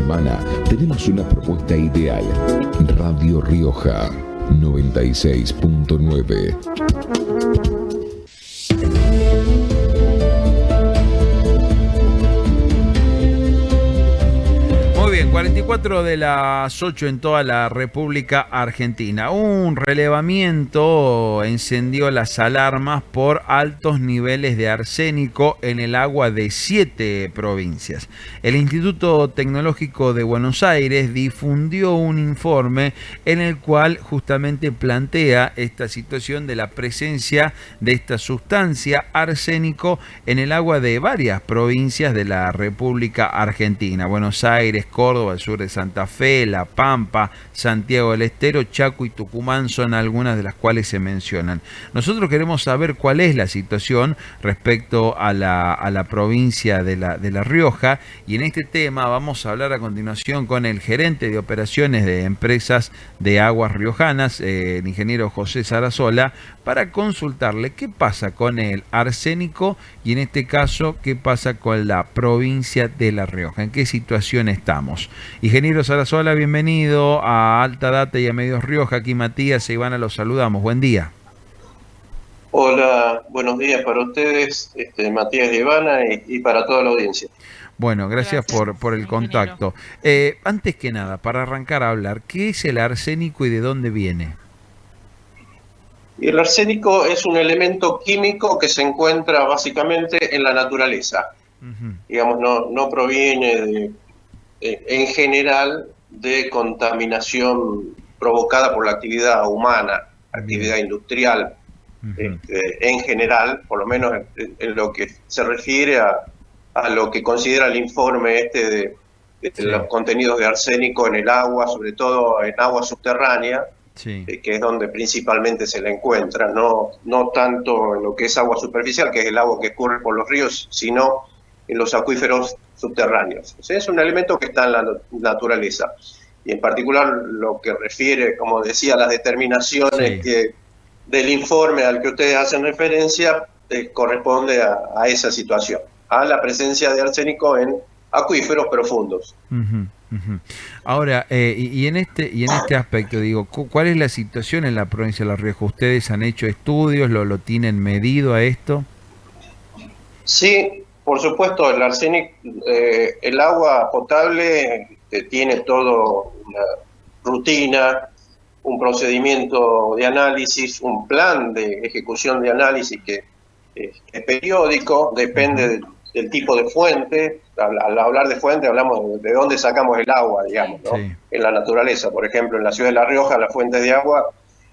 semana tenemos una propuesta ideal. Radio Rioja 96.9. Muy bien, 44 de las 8 en toda la República Argentina. Un relevamiento encendió las alarmas por altos niveles de arsénico en el agua de 7 provincias. El Instituto Tecnológico de Buenos Aires difundió un informe en el cual justamente plantea esta situación de la presencia de esta sustancia arsénico en el agua de varias provincias de la República Argentina. Buenos Aires, Córdoba, el sur de Santa Fe, La Pampa, Santiago del Estero, Chaco y Tucumán son algunas de las cuales se mencionan. Nosotros queremos saber cuál es la situación respecto a la provincia de La Rioja, y en este tema vamos a hablar a continuación con el gerente de operaciones de empresas de aguas riojanas, el ingeniero José Sarasola, para consultarle qué pasa con el arsénico y en este caso qué pasa con la provincia de La Rioja, en qué situación estamos. Ingeniero Sarasola, bienvenido a Alta Data y a Medios Rioja. Aquí Matías e Ivana los saludamos. Buen día. Hola, buenos días para ustedes, Matías y Ivana, y para toda la audiencia. Bueno, gracias por el contacto. Antes que nada, para arrancar a hablar, ¿qué es el arsénico y de dónde viene? Y el arsénico es un elemento químico que se encuentra básicamente en la naturaleza. Digamos, no proviene en general de contaminación provocada por la actividad humana, actividad industrial. En general, por lo menos en lo que se refiere a lo que considera el informe de los contenidos de arsénico en el agua, sobre todo en agua subterránea, que es donde principalmente se le encuentra, no tanto en lo que es agua superficial, que es el agua que escurre por los ríos, sino en los acuíferos subterráneos. O sea, es un elemento que está en la naturaleza. Y en particular lo que refiere, como decía, a las determinaciones del informe al que ustedes hacen referencia, corresponde a esa situación, a la presencia de arsénico en acuíferos profundos. Ahora, y en este aspecto, digo, ¿cuál es la situación en la provincia de La Rioja? ¿Ustedes han hecho estudios, lo tienen medido a esto? Sí, por supuesto, el arsénico, el agua potable tiene todo una rutina, un procedimiento de análisis, un plan de ejecución de análisis que es periódico, depende del tipo de fuente. Al hablar de fuente hablamos de dónde sacamos el agua, digamos, ¿no? En la naturaleza, por ejemplo, en la ciudad de La Rioja, la fuente de agua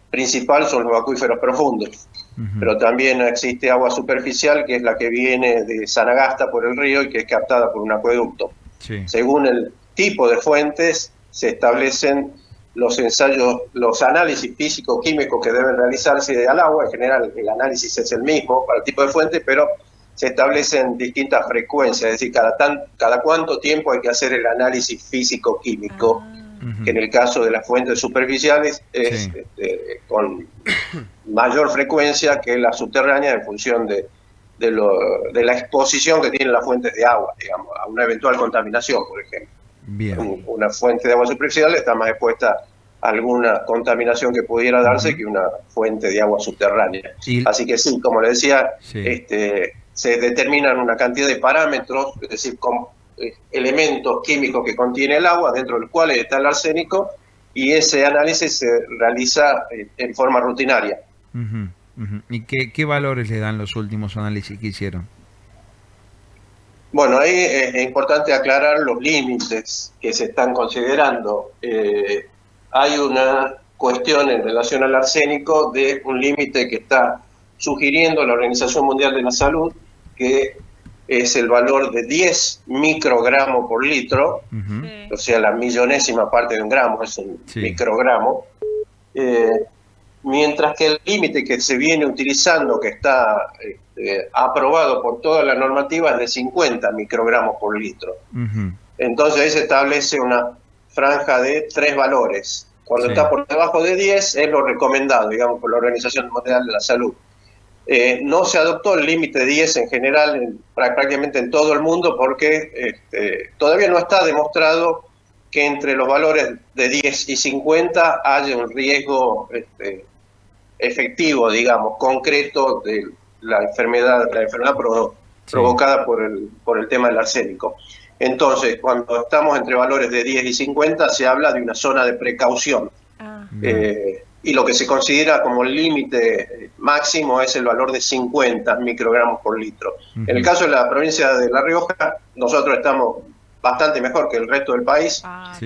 principal son los acuíferos profundos, pero también existe agua superficial, que es la que viene de Sanagasta por el río y que es captada por un acueducto. Según el tipo de fuentes se establecen los ensayos, los análisis físico-químicos que deben realizarse al agua. En general el análisis es el mismo para el tipo de fuente, pero se establecen distintas frecuencias, es decir, cada cuánto tiempo hay que hacer el análisis físico-químico, que en el caso de las fuentes superficiales es con mayor frecuencia que las subterráneas en función de la exposición que tienen las fuentes de agua, digamos, a una eventual contaminación, por ejemplo. Una fuente de agua superficial está más expuesta a alguna contaminación que pudiera darse que una fuente de agua subterránea. Así que sí, como le decía, se determinan una cantidad de parámetros, es decir, con elementos químicos que contiene el agua, dentro de los cuales está el arsénico, y ese análisis se realiza en forma rutinaria. ¿Y qué valores le dan los últimos análisis que hicieron? Bueno, ahí es importante aclarar los límites que se están considerando. Hay una cuestión en relación al arsénico de un límite que está sugiriendo la Organización Mundial de la Salud, que es el valor de 10 microgramos por litro, o sea, la millonésima parte de un gramo es un microgramo, mientras que el límite que se viene utilizando, que está aprobado por toda la normativa, es de 50 microgramos por litro. Entonces ahí se establece una franja de 3 valores. Cuando está por debajo de 10 es lo recomendado, digamos, por la Organización Mundial de la Salud. No se adoptó el límite de 10 en general, prácticamente en todo el mundo, porque todavía no está demostrado que entre los valores de 10 y 50 haya un riesgo efectivo, digamos, concreto de la enfermedad provocada por el tema del arsénico. Entonces, cuando estamos entre valores de 10 y 50, se habla de una zona de precaución. Y lo que se considera como el límite máximo es el valor de 50 microgramos por litro. En el caso de la provincia de La Rioja, nosotros estamos bastante mejor que el resto del país.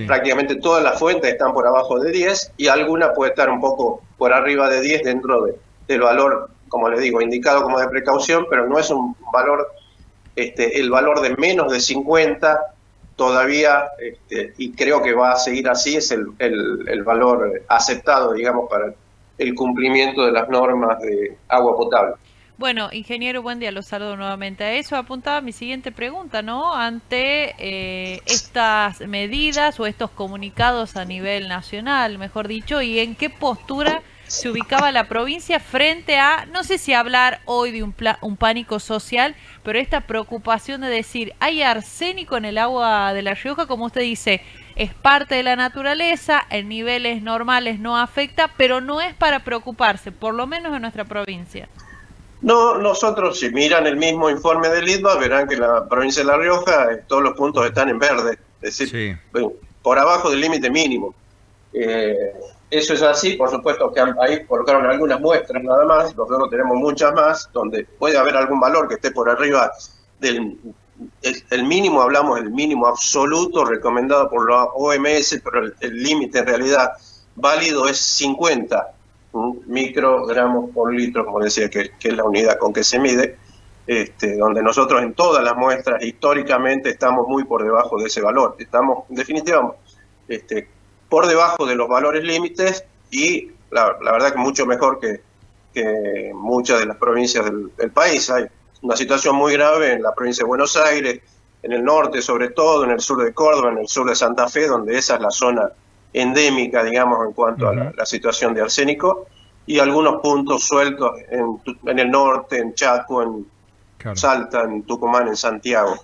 Prácticamente todas las fuentes están por abajo de 10 y alguna puede estar un poco por arriba de 10 dentro del valor, como les digo, indicado como de precaución, pero no es un valor, el valor de menos de 50 todavía, y creo que va a seguir así, es el valor aceptado, digamos, para el cumplimiento de las normas de agua potable. Bueno, ingeniero, buen día, los saludo nuevamente. A eso apuntaba mi siguiente pregunta, ¿no? Ante estas medidas o estos comunicados a nivel nacional, mejor dicho, y en qué postura se ubicaba la provincia frente a, no sé si hablar hoy de un pánico social, pero esta preocupación de decir, hay arsénico en el agua de La Rioja, como usted dice, es parte de la naturaleza, en niveles normales no afecta, pero no es para preocuparse, por lo menos en nuestra provincia. No, nosotros, si miran el mismo informe del IDVA, verán que la provincia de La Rioja, todos los puntos están en verde, es decir, por abajo del límite mínimo. Eso es así, por supuesto que ahí colocaron algunas muestras nada más, nosotros tenemos muchas más, donde puede haber algún valor que esté por arriba del el mínimo, hablamos del mínimo absoluto recomendado por la OMS, pero el límite en realidad válido es 50 microgramos por litro, como decía, que es la unidad con que se mide, donde nosotros en todas las muestras históricamente estamos muy por debajo de ese valor. Estamos, en definitiva, por debajo de los valores límites y la verdad que mucho mejor que muchas de las provincias del país. Hay una situación muy grave en la provincia de Buenos Aires, en el norte sobre todo, en el sur de Córdoba, en el sur de Santa Fe, donde esa es la zona endémica, digamos, en cuanto a la situación de arsénico, y algunos puntos sueltos en el norte, en Chaco, en Salta, en Tucumán, en Santiago,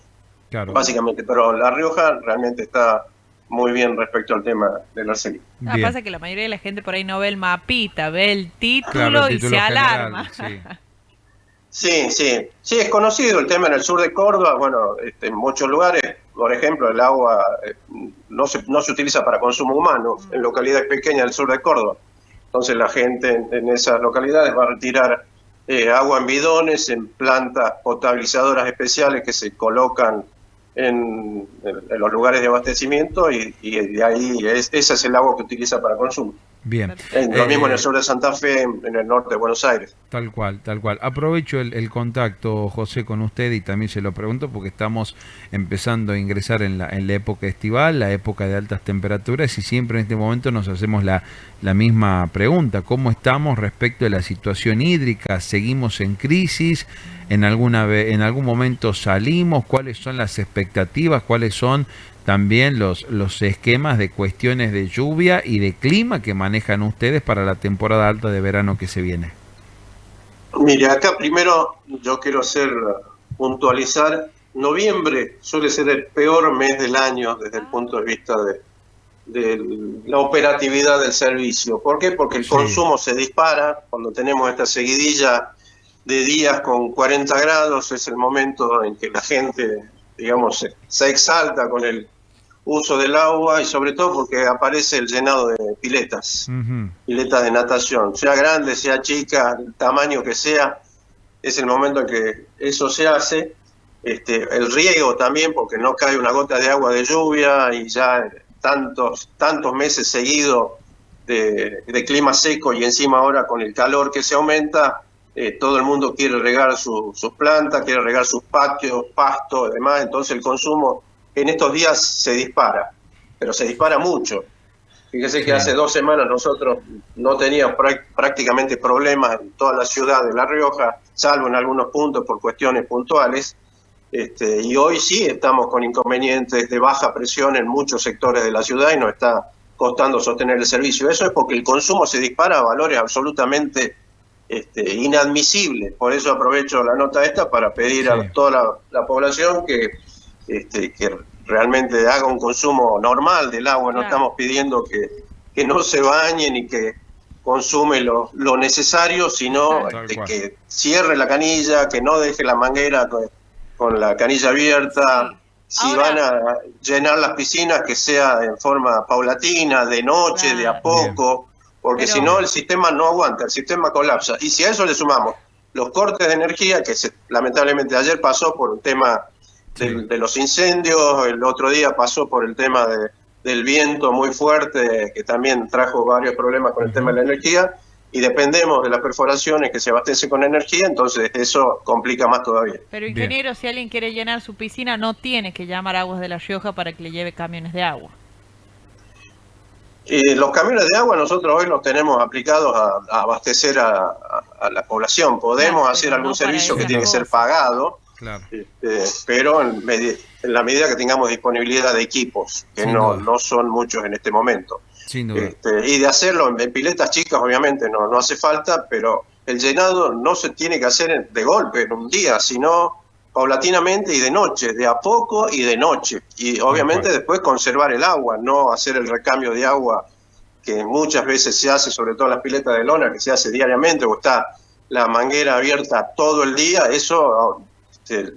básicamente. Pero La Rioja realmente está muy bien respecto al tema del arsénico. Pasa que la mayoría de la gente por ahí no ve el mapita, ve el título, y se general, alarma. Sí, es conocido el tema en el sur de Córdoba. Bueno, en muchos lugares, por ejemplo, el agua no se utiliza para consumo humano, en localidades pequeñas del sur de Córdoba. Entonces la gente en esas localidades va a retirar agua en bidones, en plantas potabilizadoras especiales que se colocan en los lugares de abastecimiento y de ahí ese es el agua que utiliza para consumo. Bien. Lo mismo en el sur de Santa Fe, en el norte de Buenos Aires. Tal cual. Aprovecho el contacto, José, con usted y también se lo pregunto porque estamos empezando a ingresar en la época estival, la época de altas temperaturas, y siempre en este momento nos hacemos la misma pregunta. ¿Cómo estamos respecto de la situación hídrica? ¿Seguimos en crisis? ¿En algún momento salimos? ¿Cuáles son las expectativas? ¿Cuáles son también los esquemas de cuestiones de lluvia y de clima que manejan ustedes para la temporada alta de verano que se viene? Mire, acá primero yo quiero puntualizar, noviembre suele ser el peor mes del año desde el punto de vista de la operatividad del servicio. ¿Por qué? Porque el consumo se dispara cuando tenemos esta seguidilla de días con 40 grados, es el momento en que la gente, digamos, se exalta con el uso del agua y sobre todo porque aparece el llenado de piletas, piletas de natación, sea grande, sea chica, el tamaño que sea, es el momento en que eso se hace. El riego también, porque no cae una gota de agua de lluvia y ya tantos meses seguidos de clima seco y encima ahora con el calor que se aumenta, todo el mundo quiere regar sus plantas, quiere regar sus patios, pasto, además, entonces el consumo en estos días se dispara, pero se dispara mucho. Fíjese que hace 2 semanas nosotros no teníamos prácticamente problemas en toda la ciudad de La Rioja, salvo en algunos puntos por cuestiones puntuales, y hoy sí estamos con inconvenientes de baja presión en muchos sectores de la ciudad y nos está costando sostener el servicio. Eso es porque el consumo se dispara a valores absolutamente inadmisibles. Por eso aprovecho la nota esta para pedir a toda la población que realmente haga un consumo normal del agua. No Claro. estamos pidiendo que no se bañen y que consume lo necesario, sino Tal cual. que cierre la canilla, que no deje la manguera con la canilla abierta. Sí. Si Ahora- van a llenar las piscinas, que sea en forma paulatina, de noche, de a Claro. poco, porque Pero- si no el sistema no aguanta, el sistema colapsa. Y si a eso le sumamos los cortes de energía, que lamentablemente ayer pasó por el tema de los incendios, el otro día pasó por el tema del viento muy fuerte, que también trajo varios problemas con el tema de la energía, y dependemos de las perforaciones que se abastecen con energía, entonces eso complica más todavía. Pero ingeniero, si alguien quiere llenar su piscina, no tiene que llamar a Aguas de La Rioja para que le lleve camiones de agua. Y los camiones de agua nosotros hoy los tenemos aplicados a abastecer a la población. Podemos Claro, hacer pero algún no para servicio que esas tiene que ser cosas. pagado, Claro. pero en la medida que tengamos disponibilidad de equipos, que Sin no duda. son muchos en este momento. Sin duda. Y de hacerlo en piletas chicas, obviamente no hace falta, pero el llenado no se tiene que hacer de golpe en un día, sino paulatinamente y de noche, de a poco y de noche. Y obviamente después conservar el agua, no hacer el recambio de agua que muchas veces se hace, sobre todo en las piletas de lona, que se hace diariamente, o está la manguera abierta todo el día. Eso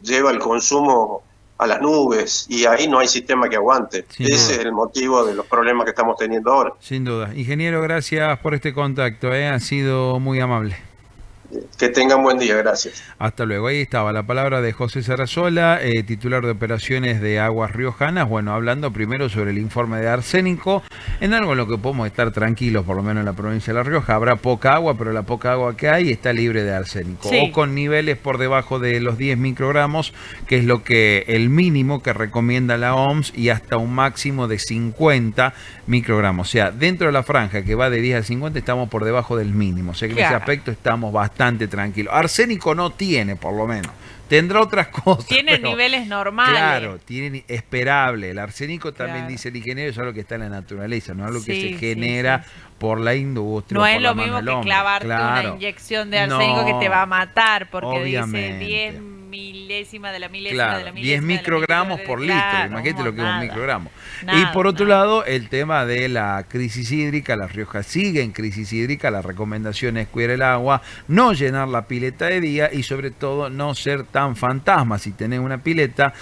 lleva el consumo a las nubes y ahí no hay sistema que aguante. Sin Ese duda. es el motivo de los problemas que estamos teniendo ahora. Sin duda. Ingeniero, gracias por este contacto, ha sido muy amable. Que tengan buen día, gracias. Hasta luego. Ahí estaba la palabra de José Sarasola, titular de operaciones de Aguas Riojanas. Bueno, hablando primero sobre el informe de arsénico, en algo en lo que podemos estar tranquilos, por lo menos en la provincia de La Rioja. Habrá poca agua, pero la poca agua que hay está libre de arsénico. Sí. O con niveles por debajo de los 10 microgramos, que es lo que el mínimo que recomienda la OMS, y hasta un máximo de 50 microgramos. O sea, dentro de la franja que va de 10 a 50 estamos por debajo del mínimo. O sea que en ese Claro. aspecto estamos bastante tranquilos. Arsénico no tiene, por lo menos. Tendrá otras cosas. Tiene pero, niveles normales. claro, tiene esperable. El arsénico también, Claro. dice el ingeniero, es algo que está en la naturaleza, no es algo que Sí, se sí, genera sí, sí. por la industria. No o es por lo la mano mismo del que hombre. clavarte Claro. una inyección de arsénico que te va a matar, porque obviamente. dice 10 milésima de la milésima Claro, de la 10 milésima de la microgramos milésima por de- litro. Claro, Imagínate lo que es un nada. microgramo. Y Nada, por otro nada. lado, el tema de la crisis hídrica. La Rioja sigue en crisis hídrica. La recomendación es cuidar el agua, no llenar la pileta de día y sobre todo no ser tan fantasma. Si tenés una pileta,